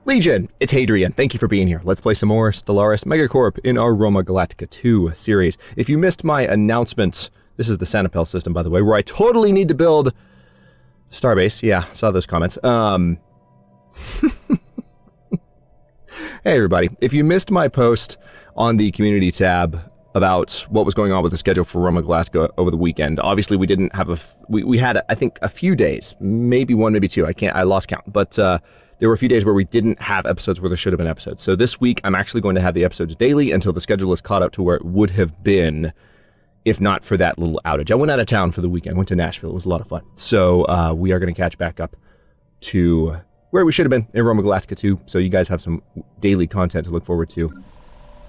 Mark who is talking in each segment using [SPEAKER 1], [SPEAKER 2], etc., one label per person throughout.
[SPEAKER 1] Legion, it's Hadrian. Thank you for being here. Let's play some more Stellaris MegaCorp in our Roma Galactica II series. If you missed my announcement, this is the Sanapel system, by the way, where I totally need to build Starbase. Yeah, saw those comments. Hey, everybody. If you missed my post on the community tab about what was going on with the schedule for Roma Galactica over the weekend, obviously we didn't have we had, I think, a few days, maybe one, maybe two. I lost count, but there were a few days where we didn't have episodes where there should have been episodes. So this week, I'm actually going to have the episodes daily until the schedule is caught up to where it would have been if not for that little outage. I went out of town for the weekend. I went to Nashville. It was a lot of fun. So we are going to catch back up to where we should have been in Roma Galactica 2. So you guys have some daily content to look forward to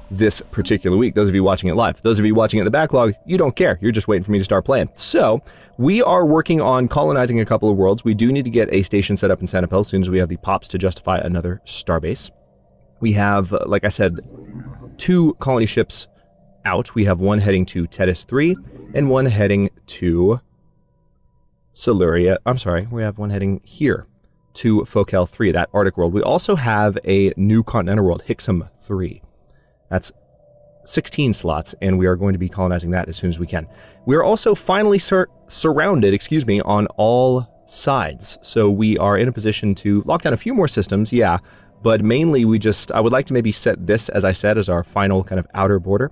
[SPEAKER 1] this particular week. Those of you watching it live. Those of you watching it in the backlog, you don't care. You're just waiting for me to start playing. So we are working on colonizing a couple of worlds. We do need to get a station set up in Sanapel as soon as we have the pops to justify another starbase. We have, like I said, 2 colony ships out. We have one heading to Tethys 3 and one heading to Stellaria. I'm sorry, we have one heading here to Focal 3, that Arctic world. We also have a new continental world, Hixum 3. That's 16 slots, and we are going to be colonizing that as soon as we can. We are also finally surrounded, on all sides. So we are in a position to lock down a few more systems, yeah, but mainly I would like to maybe set this, as I said, as our final kind of outer border.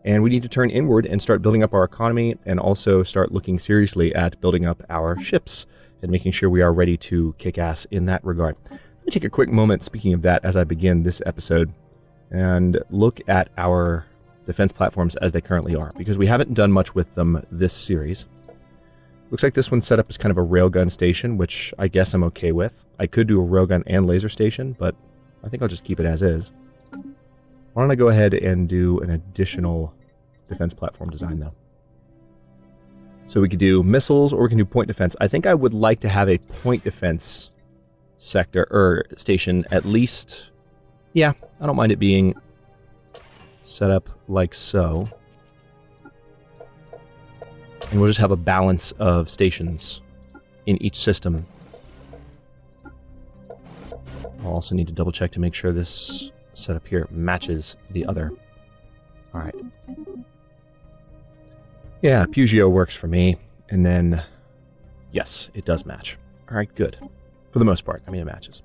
[SPEAKER 1] And we need to turn inward and start building up our economy and also start looking seriously at building up our ships and making sure we are ready to kick ass in that regard. Let me take a quick moment, speaking of that, as I begin this episode, and look at our defense platforms as they currently are, because we haven't done much with them this series. Looks like this one's set up as kind of a railgun station, which I guess I'm okay with. I could do a railgun and laser station, but I think I'll just keep it as is. Why don't I go ahead and do an additional defense platform design, though? So we could do missiles, or we can do point defense. I think I would like to have a point defense sector, or station, at least. Yeah, I don't mind it being set up like so. And we'll just have a balance of stations in each system. I'll also need to double check to make sure this setup here matches the other. Alright. Yeah, Pugio works for me. And then, yes, it does match. Alright, good. For the most part, it matches.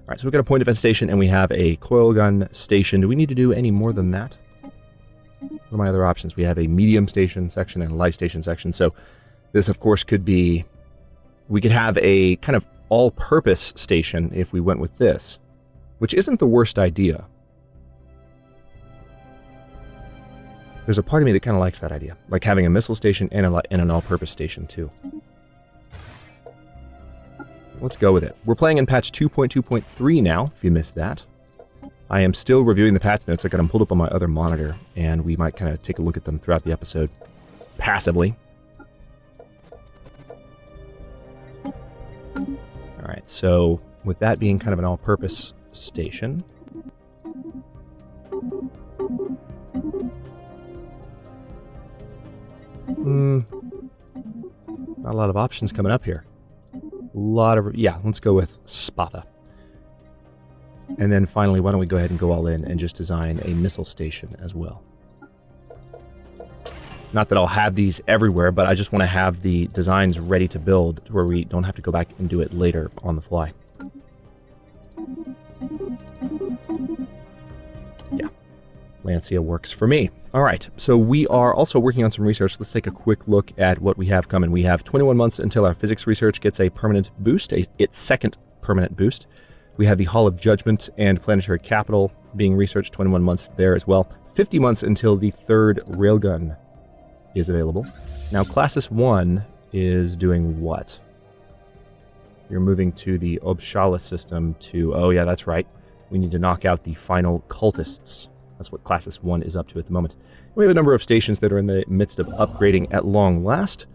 [SPEAKER 1] Alright, so we've got a point defense station, and we have a coil gun station. Do we need to do any more than that? What are my other options? We have a medium station section and a light station section. So this, of course, could be... We could have a kind of all-purpose station if we went with this, which isn't the worst idea. There's a part of me that kind of likes that idea, like having a missile station and an all-purpose station, too. Let's go with it. We're playing in patch 2.2.3 now, if you missed that. I am still reviewing the patch notes. I got them pulled up on my other monitor, and we might kind of take a look at them throughout the episode, passively. Alright, so with that being kind of an all-purpose station... Not a lot of options coming up here. Let's go with Spatha. And then finally, why don't we go ahead and go all in and just design a missile station as well. Not that I'll have these everywhere, but I just want to have the designs ready to build where we don't have to go back and do it later on the fly. Yeah, Lancia works for me. All right, so we are also working on some research. Let's take a quick look at what we have coming. We have 21 months until our physics research gets a permanent boost, its second permanent boost. We have the Hall of Judgment and Planetary Capital being researched, 21 months there as well. 50 months until the third railgun is available. Now, Classis 1 is doing what? You're moving to the Obshala system to... Oh, yeah, that's right. We need to knock out the final cultists. That's what Classis 1 is up to at the moment. We have a number of stations that are in the midst of upgrading at long last.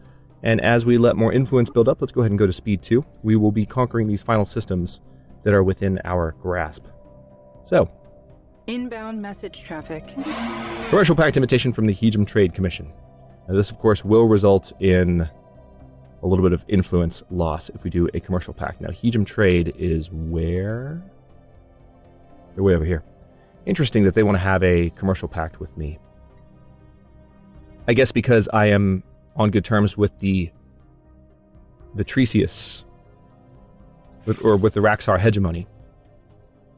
[SPEAKER 1] And as we let more influence build up, let's go ahead and go to Speed 2. We will be conquering these final systems that are within our grasp. So.
[SPEAKER 2] Inbound message traffic.
[SPEAKER 1] Commercial pact invitation from the Hadrian Trade Commission. Now this, of course, will result in a little bit of influence loss if we do a commercial pact. Now, Hadrian Trade is where? They're way over here. Interesting that they want to have a commercial pact with me. I guess because I am on good terms with the Vitricius, or with the Raxar hegemony.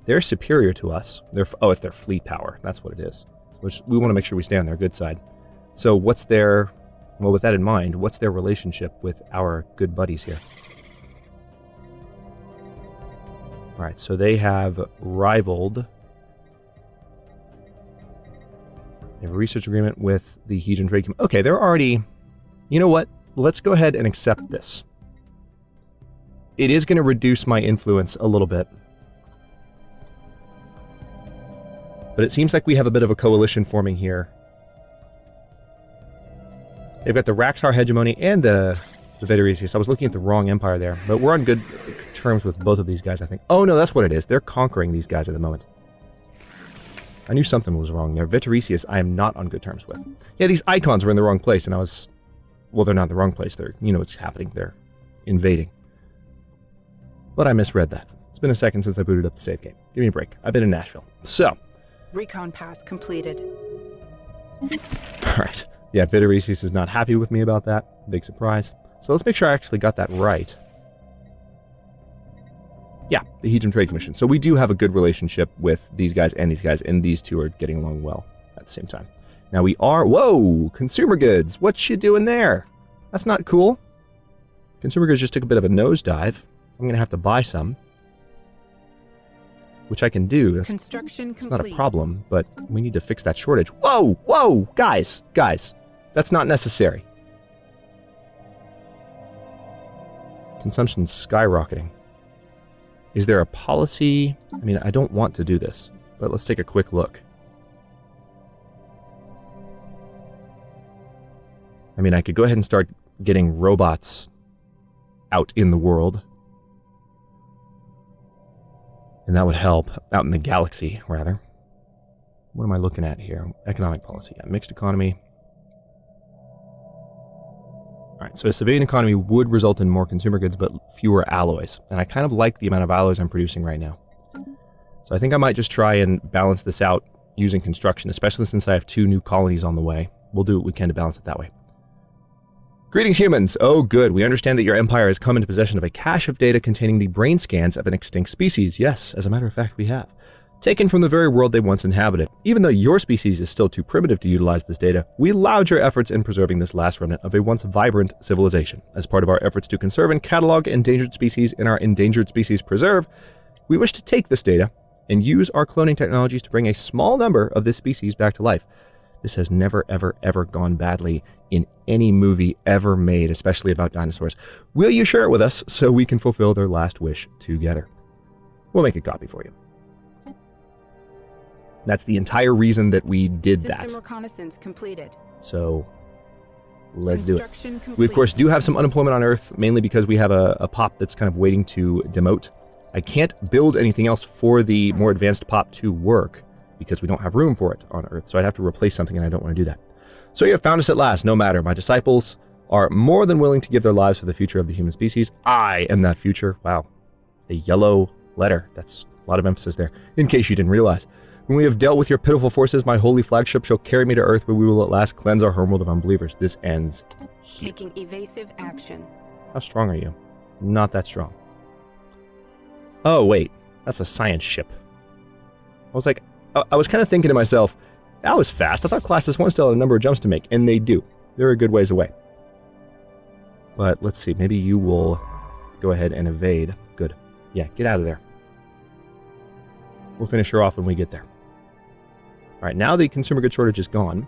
[SPEAKER 1] They're superior to us. It's their fleet power. That's what it is. Which we want to make sure we stay on their good side. So with that in mind, what's their relationship with our good buddies here? All right, so they have rivaled. They have a research agreement with the Hadrian Trade Commission. Okay, they're already... You know what? Let's go ahead and accept this. It is going to reduce my influence a little bit. But it seems like we have a bit of a coalition forming here. They've got the Raxar hegemony and the Vitricius. I was looking at the wrong empire there. But we're on good terms with both of these guys, I think. Oh, no, that's what it is. They're conquering these guys at the moment. I knew something was wrong there. Vitricius, I am not on good terms with. Yeah, these icons were in the wrong place, and I was... Well, they're not in the wrong place. They're, you know what's happening. They're invading. But I misread that. It's been a second since I booted up the save game. Give me a break. I've been in Nashville. So.
[SPEAKER 2] Recon pass completed.
[SPEAKER 1] Alright. Yeah, Vitricius is not happy with me about that. Big surprise. So let's make sure I actually got that right. Yeah, the Hadrian Trade Commission. So we do have a good relationship with these guys, and these two are getting along well at the same time. Now we are... Whoa! Consumer goods! What you doing there? That's not cool. Consumer goods just took a bit of a nosedive. I'm going to have to buy some. Which I can do.
[SPEAKER 2] Construction complete.
[SPEAKER 1] It's not a problem, but we need to fix that shortage. Whoa! Whoa! Guys! That's not necessary. Consumption's skyrocketing. Is there a policy? I mean, I don't want to do this, but let's take a quick look. I mean, I could go ahead and start getting robots out in the world. And that would help. Out in the galaxy, rather. What am I looking at here? Economic policy. Yeah, mixed economy. Alright, so a civilian economy would result in more consumer goods, but fewer alloys. And I kind of like the amount of alloys I'm producing right now. So I think I might just try and balance this out using construction, especially since I have 2 new colonies on the way. We'll do what we can to balance it that way. Greetings, humans! Oh, good. We understand that your empire has come into possession of a cache of data containing the brain scans of an extinct species. Yes, as a matter of fact, we have. Taken from the very world they once inhabited. Even though your species is still too primitive to utilize this data, we laud your efforts in preserving this last remnant of a once vibrant civilization. As part of our efforts to conserve and catalog endangered species in our Endangered Species Preserve, we wish to take this data and use our cloning technologies to bring a small number of this species back to life. This has never, ever gone badly in any movie ever made, especially about dinosaurs. Will you share it with us so we can fulfill their last wish together? We'll make a copy for you. That's the entire reason that we did that.
[SPEAKER 2] System reconnaissance completed.
[SPEAKER 1] So, let's do it.
[SPEAKER 2] Complete.
[SPEAKER 1] We, of course, do have some unemployment on Earth, mainly because we have a pop that's kind of waiting to demote. I can't build anything else for the more advanced pop to work, because we don't have room for it on Earth, so I'd have to replace something, and I don't want to do that. So you have found us at last. No matter. My disciples are more than willing to give their lives for the future of the human species. I am that future. Wow. A yellow letter. That's a lot of emphasis there, in case you didn't realize. When we have dealt with your pitiful forces, my holy flagship shall carry me to Earth, where we will at last cleanse our homeworld of unbelievers. This ends here.
[SPEAKER 2] Taking evasive action.
[SPEAKER 1] How strong are you? Not that strong. Oh, wait. That's a science ship. I was kind of thinking to myself, that was fast. I thought Class S1 still had a number of jumps to make, and they do. They're a good ways away. But let's see, maybe you will go ahead and evade. Good. Yeah, get out of there. We'll finish her off when we get there. All right, now the consumer goods shortage is gone.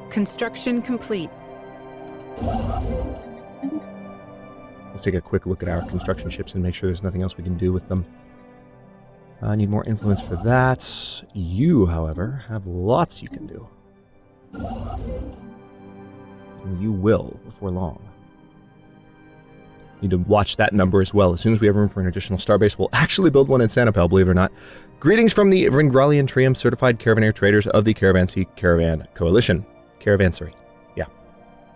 [SPEAKER 2] Construction complete.
[SPEAKER 1] Let's take a quick look at our construction ships and make sure there's nothing else we can do with them. I need more influence for that. You, however, have lots you can do. And you will before long. Need to watch that number as well. As soon as we have room for an additional starbase, we'll actually build one in Sanapel, believe it or not. Greetings from the Ringralian Trium certified caravaneer traders of the Caravanserai Coalition. Caravansary. Yeah.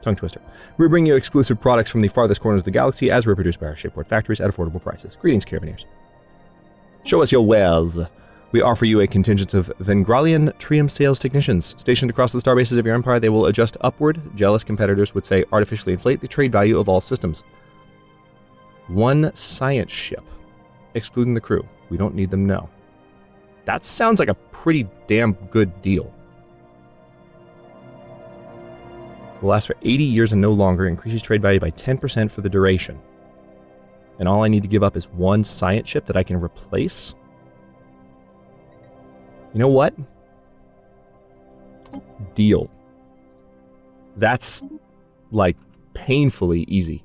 [SPEAKER 1] Tongue twister. We bring you exclusive products from the farthest corners of the galaxy as reproduced by our Shapeport factories at affordable prices. Greetings, Carabineers. Show us your wares. We offer you a contingent of Vengralian Trium sales technicians. Stationed across the starbases of your empire, they will adjust upward. Jealous competitors would say artificially inflate the trade value of all systems. One science ship, excluding the crew. We don't need them, no. That sounds like a pretty damn good deal. Will last for 80 years and no longer, increases trade value by 10% for the duration. And all I need to give up is one science ship that I can replace? You know what? Deal. That's, like, painfully easy.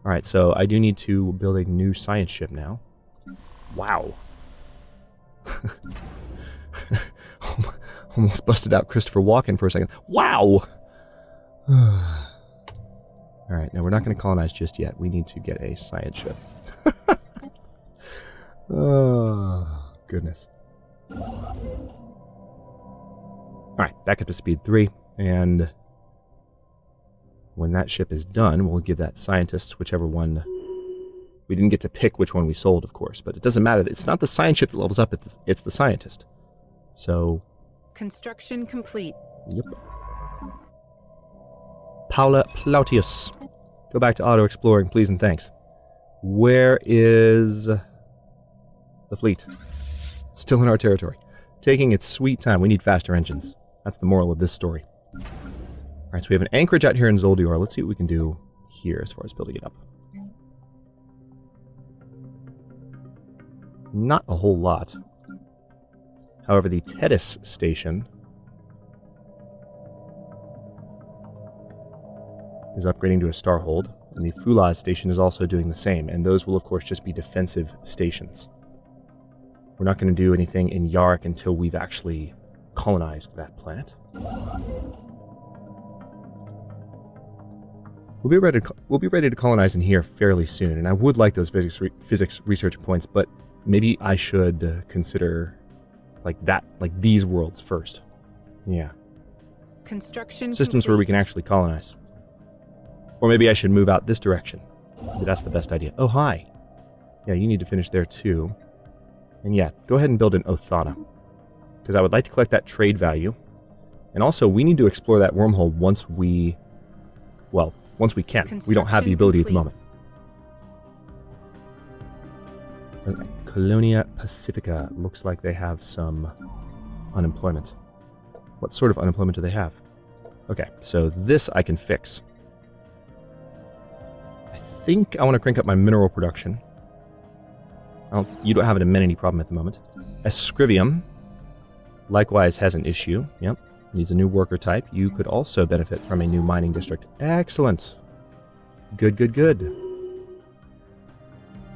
[SPEAKER 1] Alright, so I do need to build a new science ship now. Wow. Almost busted out Christopher Walken for a second. Wow! Alright, now we're not going to colonize just yet. We need to get a science ship. Oh, goodness. Alright, back up to speed 3, and when that ship is done, we'll give that scientist whichever one. We didn't get to pick which one we sold, of course, but it doesn't matter. It's not the science ship that levels up, it's the scientist. So...
[SPEAKER 2] Construction complete.
[SPEAKER 1] Yep. Paula Plautius. Go back to auto-exploring, please and thanks. Where is the fleet? Still in our territory. Taking its sweet time. We need faster engines. That's the moral of this story. Alright, so we have an anchorage out here in Zoldior. Let's see what we can do here as far as building it up. Not a whole lot. However, the Tethys station is upgrading to a starhold, and the Fulaz station is also doing the same, and those will of course just be defensive stations. We're not going to do anything in Yark until we've actually colonized that planet. We'll be ready to colonize in here fairly soon, and I would like those physics research points, but maybe I should consider like these worlds first. Yeah.
[SPEAKER 2] Construction
[SPEAKER 1] systems
[SPEAKER 2] complete.
[SPEAKER 1] where we can actually colonize. Or maybe I should move out this direction. Maybe that's the best idea. Oh, hi. Yeah, you need to finish there too. And yeah, go ahead and build an Othana. Because I would like to collect that trade value. And also, we need to explore that wormhole once we... Well, once we can. We don't have the ability at the moment. Colonia Pacifica. Looks like they have some unemployment. What sort of unemployment do they have? Okay, so this I can fix. I think I want to crank up my mineral production. You don't have an amenity problem at the moment. Escrivium likewise has an issue. Yep, needs a new worker type. You could also benefit from a new mining district. Excellent. Good, good, good.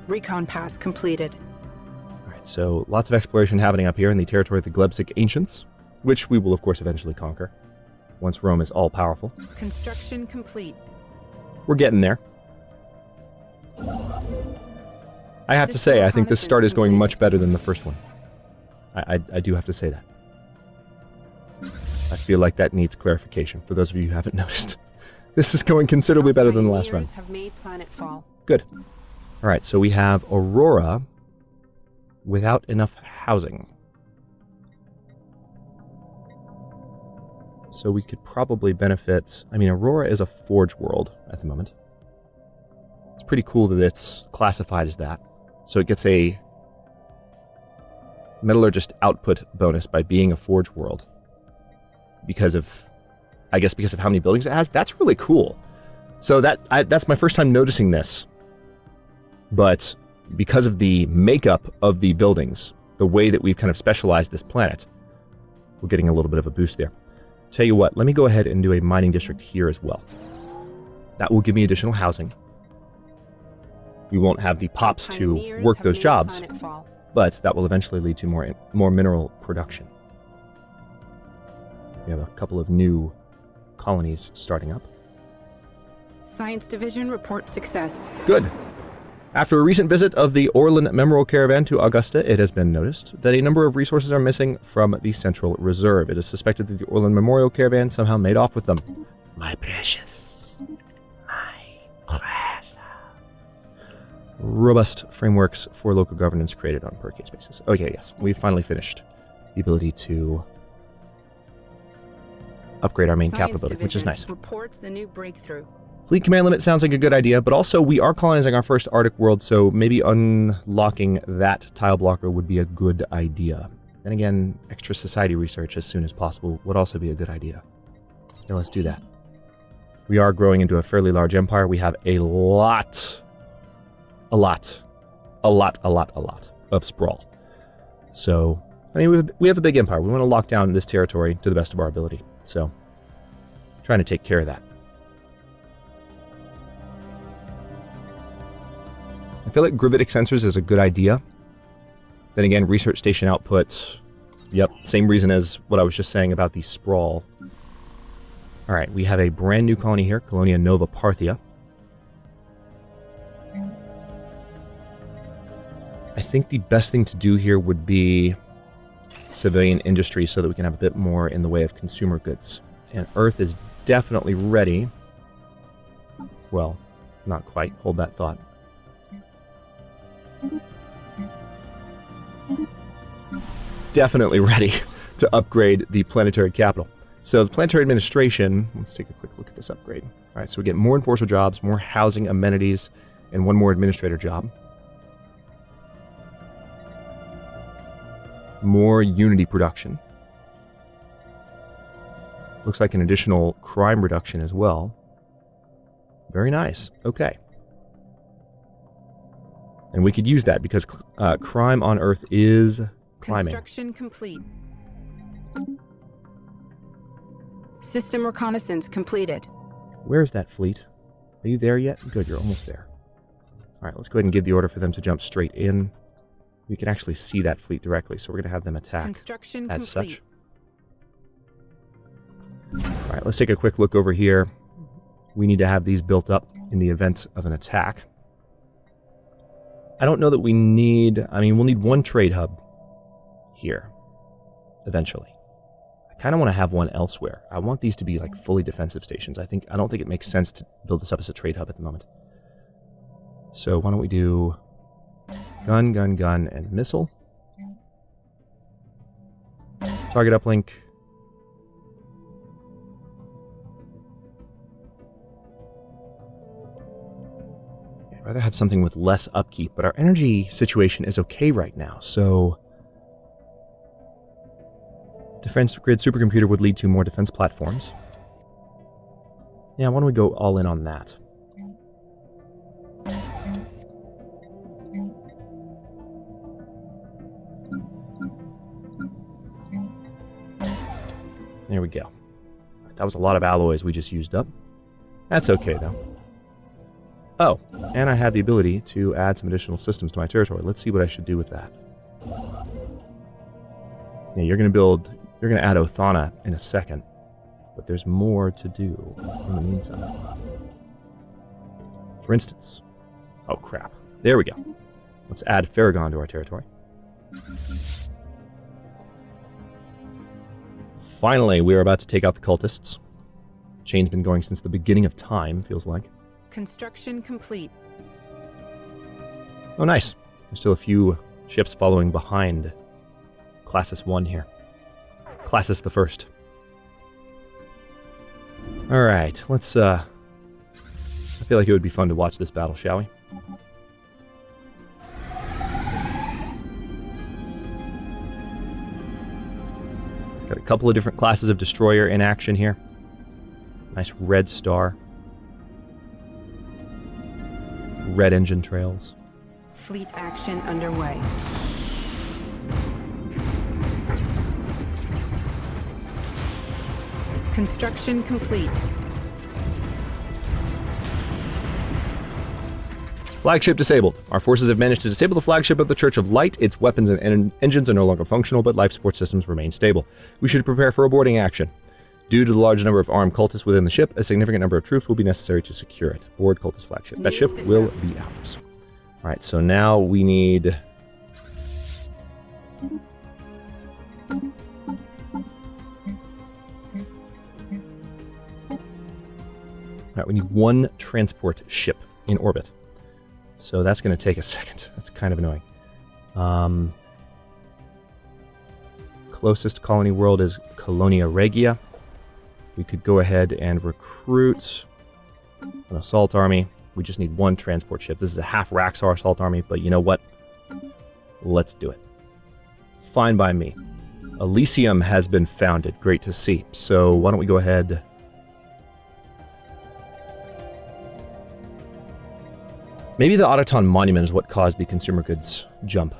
[SPEAKER 2] Recon pass completed.
[SPEAKER 1] Alright, so lots of exploration happening up here in the territory of the Glebsic Ancients, which we will of course eventually conquer, once Rome is all-powerful.
[SPEAKER 2] Construction complete.
[SPEAKER 1] We're getting there. I have to say, I think this start is going much better than the first one. I do have to say that. I feel like that needs clarification, for those of you who haven't noticed. This is going considerably better than the last run.
[SPEAKER 2] Have made planetfall.
[SPEAKER 1] Good. Alright, so we have Aurora without enough housing. So we could probably benefit... I mean, Aurora is a forge world at the moment. It's pretty cool that it's classified as that. So it gets a metallurgist output bonus by being a forge world. Because of... I guess because of how many buildings it has. That's really cool. So that's my first time noticing this. But because of the makeup of the buildings, the way that we've kind of specialized this planet, we're getting a little bit of a boost there. Tell you what, let me go ahead and do a mining district here as well. That will give me additional housing. We won't have the pops to work those jobs, but that will eventually lead to more mineral production. We have a couple of new colonies starting up.
[SPEAKER 2] Science Division report success.
[SPEAKER 1] Good. After a recent visit of the Orlan Memorial Caravan to Augusta, it has been noticed that a number of resources are missing from the Central Reserve. It is suspected that the Orlan Memorial Caravan somehow made off with them. My precious. Robust frameworks for local governance created on a per case basis. Okay, yes, we've finally finished the ability to upgrade our main
[SPEAKER 2] Science
[SPEAKER 1] capital building, which is
[SPEAKER 2] Division
[SPEAKER 1] nice.
[SPEAKER 2] reports a new breakthrough.
[SPEAKER 1] Fleet command limit sounds like a good idea, but also we are colonizing our first Arctic world, so maybe unlocking that tile blocker would be a good idea. Then again, extra society research as soon as possible would also be a good idea. Yeah, let's do that. We are growing into a fairly large empire. We have a lot of sprawl. So, I mean, we have a big empire. We want to lock down this territory to the best of our ability. So, trying to take care of that. I feel like gravitic sensors is a good idea. Then again, research station output. Yep, same reason as what I was just saying about the sprawl. All right, we have a brand new colony here, Colonia Nova Parthia. I think the best thing to do here would be civilian industry so that we can have a bit more in the way of consumer goods. And Earth is definitely ready. Well, not quite. Hold that thought. Definitely ready to upgrade the planetary capital. So the planetary administration, let's take a quick look at this upgrade. All right, so we get more enforcer jobs, more housing amenities, and one more administrator job. More unity production. Looks like an additional crime reduction as well. Very nice. Okay. And we could use that because crime on Earth is climbing.
[SPEAKER 2] Construction complete. System reconnaissance completed.
[SPEAKER 1] Where's that fleet? Are you there yet? Good, you're almost there. All right, let's go ahead and give the order for them to jump straight in. We can actually see that fleet directly, so we're going to have them attack
[SPEAKER 2] Construction
[SPEAKER 1] as
[SPEAKER 2] complete.
[SPEAKER 1] such. All right, let's take a quick look over here. We need to have these built up in the event of an attack. I don't know that we need... I mean, we'll need one trade hub here, eventually. I kind of want to have one elsewhere. I want these to be like fully defensive stations. I don't think it makes sense to build this up as a trade hub at the moment. So why don't we do gun, gun, gun, and missile. Target uplink. I'd rather have something with less upkeep, but our energy situation is okay right now, so defense grid supercomputer would lead to more defense platforms. Yeah, why don't we go all in on that? There we go. That was a lot of alloys we just used up. That's okay, though. Oh, and I have the ability to add some additional systems to my territory. Let's see what I should do with that. Yeah, you're going to add Othana in a second. But there's more to do in the meantime. For instance... Oh, crap. There we go. Let's add Farragon to our territory. Finally, we are about to take out the cultists. Chain's been going since the beginning of time, feels like.
[SPEAKER 2] Construction complete.
[SPEAKER 1] Oh, nice. There's still a few ships following behind Classis 1 here. Classis the First. Alright, let's, I feel like it would be fun to watch this battle, shall we? Got a couple of different classes of destroyer in action here. Nice red star. Red engine trails.
[SPEAKER 2] Fleet action underway. Construction complete.
[SPEAKER 1] Flagship disabled. Our forces have managed to disable the flagship of the Church of Light. Its weapons and engines are no longer functional, but life support systems remain stable. We should prepare for a boarding action. Due to the large number of armed cultists within the ship, a significant number of troops will be necessary to secure it. Board cultist flagship. That ship will be ours. Alright, so now we need... right, we need one transport ship in orbit. So that's going to take a second. That's kind of annoying. Closest colony world is Colonia Regia. We could go ahead and recruit an assault army. We just need one transport ship. This is a half Raxar assault army, but you know what? Let's do it. Fine by me. Elysium has been founded. Great to see. So why don't we go ahead... Maybe the Autoton Monument is what caused the consumer goods jump.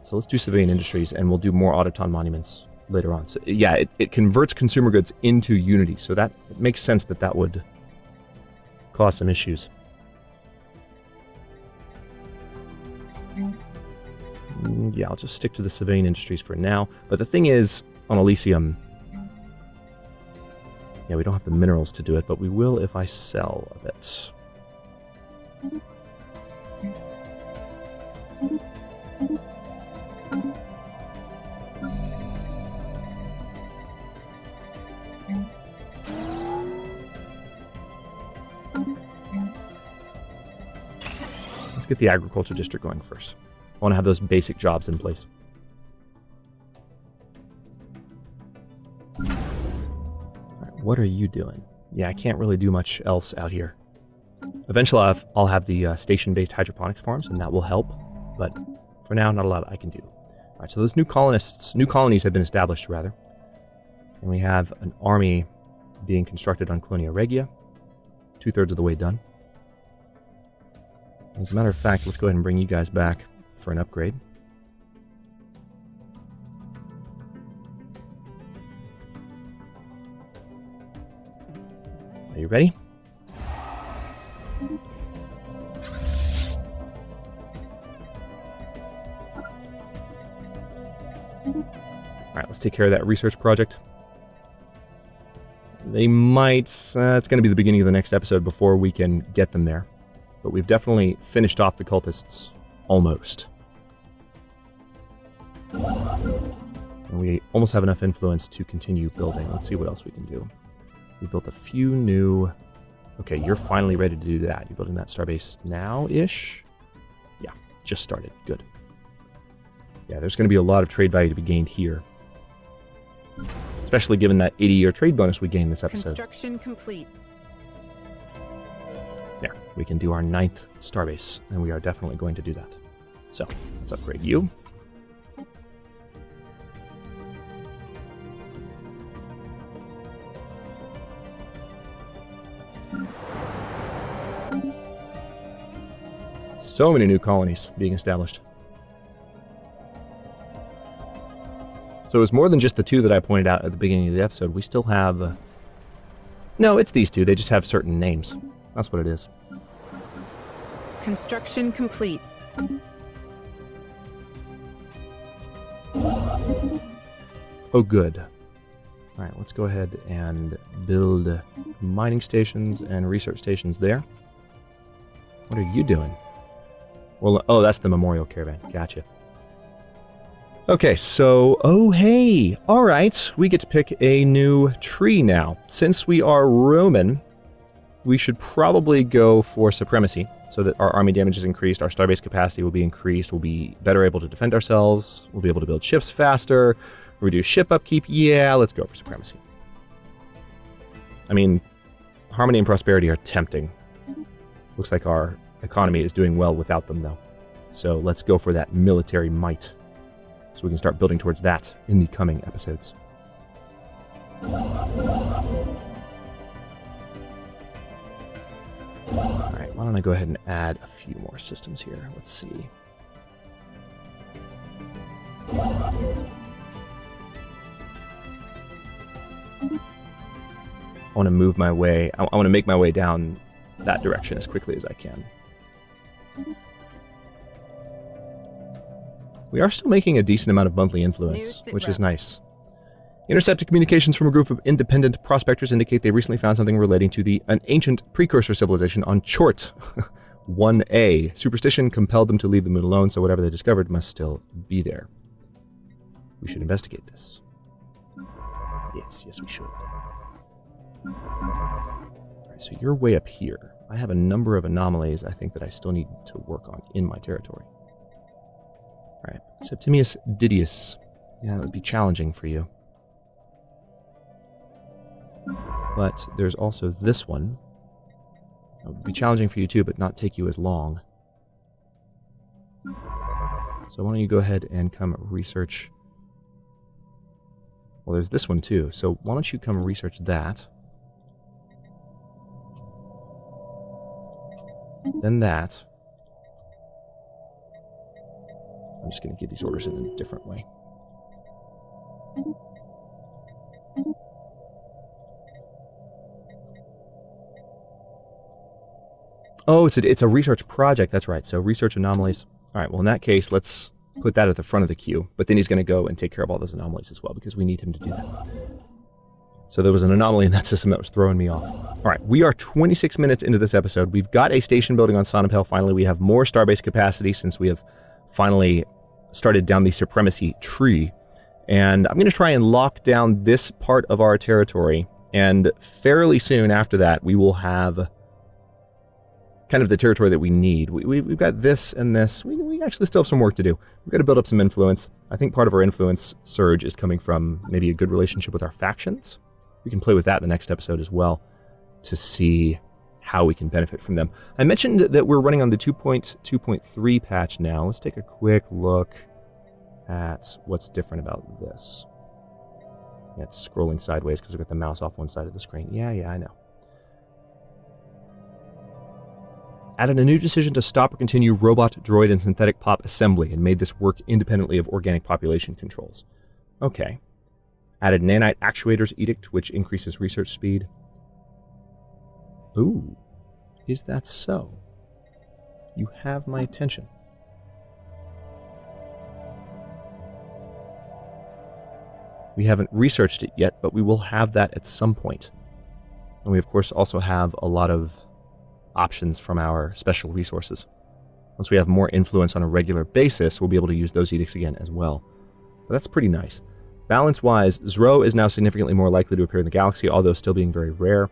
[SPEAKER 1] So let's do civilian industries, and we'll do more Autoton Monuments later on. So yeah, it converts consumer goods into Unity, so that it makes sense that that would cause some issues. Yeah, I'll just stick to the civilian industries for now. But the thing is, on Elysium, yeah, we don't have the minerals to do it, but we will if I sell a bit. Let's get the agriculture district going first. I want to have those basic jobs in place. All right, what are you doing? Yeah, I can't really do much else out here. Eventually I'll have the station-based hydroponics farms, and that will help. But for now, not a lot I can do. All right, so those new colonies have been established, rather. And we have an army being constructed on Colonia Regia. 2/3 of the way done. As a matter of fact, let's go ahead and bring you guys back for an upgrade. Are you ready? Alright, let's take care of that research project. They might... it's going to be the beginning of the next episode before we can get them there. But we've definitely finished off the cultists. Almost. And we almost have enough influence to continue building. Let's see what else we can do. We built a few new... Okay, you're finally ready to do that. You're building that starbase now-ish? Yeah, just started. Good. Yeah, there's going to be a lot of trade value to be gained here. Especially given that 80-year trade bonus we gained this episode.
[SPEAKER 2] Construction complete.
[SPEAKER 1] There, we can do our 9th starbase, and we are definitely going to do that. So, let's upgrade you. So many new colonies being established. So it was more than just the two that I pointed out at the beginning of the episode. We still have... No, it's these two. They just have certain names. That's what it is.
[SPEAKER 2] Construction complete.
[SPEAKER 1] Oh, good. All right, let's go ahead and build mining stations and research stations there. What are you doing? Well, oh, that's the memorial caravan. Gotcha. Okay, so, oh, hey. All right, we get to pick a new tree now. Since we are Roman, we should probably go for Supremacy so that our army damage is increased, our starbase capacity will be increased, we'll be better able to defend ourselves, we'll be able to build ships faster, reduce ship upkeep. Yeah, let's go for Supremacy. I mean, Harmony and Prosperity are tempting. Looks like our economy is doing well without them, though. So let's go for that military might, so we can start building towards that in the coming episodes. Alright, why don't I go ahead and add a few more systems here. Let's see. I want to move my way, I want to make my way down that direction as quickly as I can. We are still making a decent amount of monthly influence, which is nice. Intercepted communications from a group of independent prospectors indicate they recently found something relating to an ancient precursor civilization on Chort. 1A. Superstition compelled them to leave the moon alone, so whatever they discovered must still be there. We should investigate this. Yes, we should. Alright, right, so you're way up here. I have a number of anomalies I think that I still need to work on in my territory. All right, Septimius Didius. Yeah, that would be challenging for you. But there's also this one. It would be challenging for you too, but not take you as long. So why don't you go ahead and come research... Well, there's this one too, so why don't you come research that. Then that. I'm just going to give these orders in a different way. Oh, it's a research project, that's right. So research anomalies. All right, well in that case, let's put that at the front of the queue. But then he's going to go and take care of all those anomalies as well, because we need him to do that. So there was an anomaly in that system that was throwing me off. All right, we are 26 minutes into this episode. We've got a station building on Sonopel. Finally, we have more starbase capacity since we have finally started down the Supremacy tree. And I'm going to try and lock down this part of our territory. And fairly soon after that, we will have kind of the territory that we need. We've got this and this. We actually still have some work to do. We've got to build up some influence. I think part of our influence surge is coming from maybe a good relationship with our factions. We can play with that in the next episode as well to see how we can benefit from them. I mentioned that we're running on the 2.2.3 patch now. Let's take a quick look at what's different about this. Yeah, it's scrolling sideways because I've got the mouse off one side of the screen. Yeah, I know. Added a new decision to stop or continue robot, droid, and synthetic pop assembly and made this work independently of organic population controls. Okay. Added nanite actuators edict, which increases research speed. Ooh, is that so? You have my attention. We haven't researched it yet, but we will have that at some point. And we, of course, also have a lot of options from our special resources. Once we have more influence on a regular basis, we'll be able to use those edicts again as well. But that's pretty nice. Balance-wise, Zro is now significantly more likely to appear in the galaxy, although still being very rare.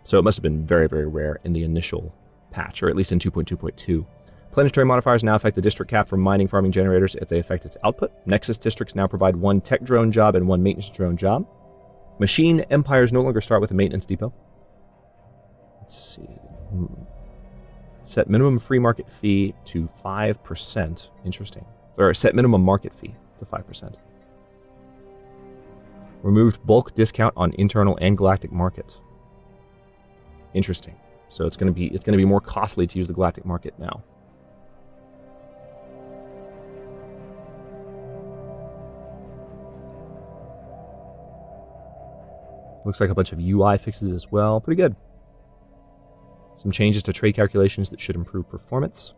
[SPEAKER 1] So it must have been very, very rare in the initial patch, or at least in 2.2.2. Planetary modifiers now affect the district cap for mining farming generators if they affect its output. Nexus districts now provide one tech drone job and one maintenance drone job. Machine empires no longer start with a maintenance depot. Let's see. Set minimum free market fee to 5%. Interesting. Or set minimum market fee to 5%. Removed bulk discount on internal and galactic market. Interesting. So it's going to be more costly to use the galactic market now. Looks like a bunch of UI fixes as well. Pretty good. Some changes to trade calculations that should improve performance.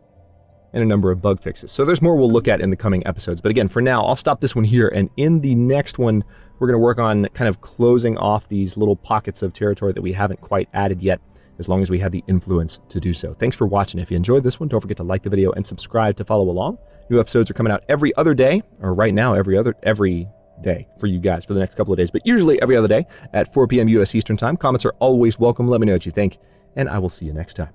[SPEAKER 1] And a number of bug fixes. So there's more we'll look at in the coming episodes. But again, for now, I'll stop this one here. And in the next one, we're going to work on kind of closing off these little pockets of territory that we haven't quite added yet, as long as we have the influence to do so. Thanks for watching. If you enjoyed this one, don't forget to like the video and subscribe to follow along. New episodes are coming out every other day, or right now, every day for you guys for the next couple of days, but usually every other day at 4 p.m. U.S. Eastern Time. Comments are always welcome. Let me know what you think, and I will see you next time.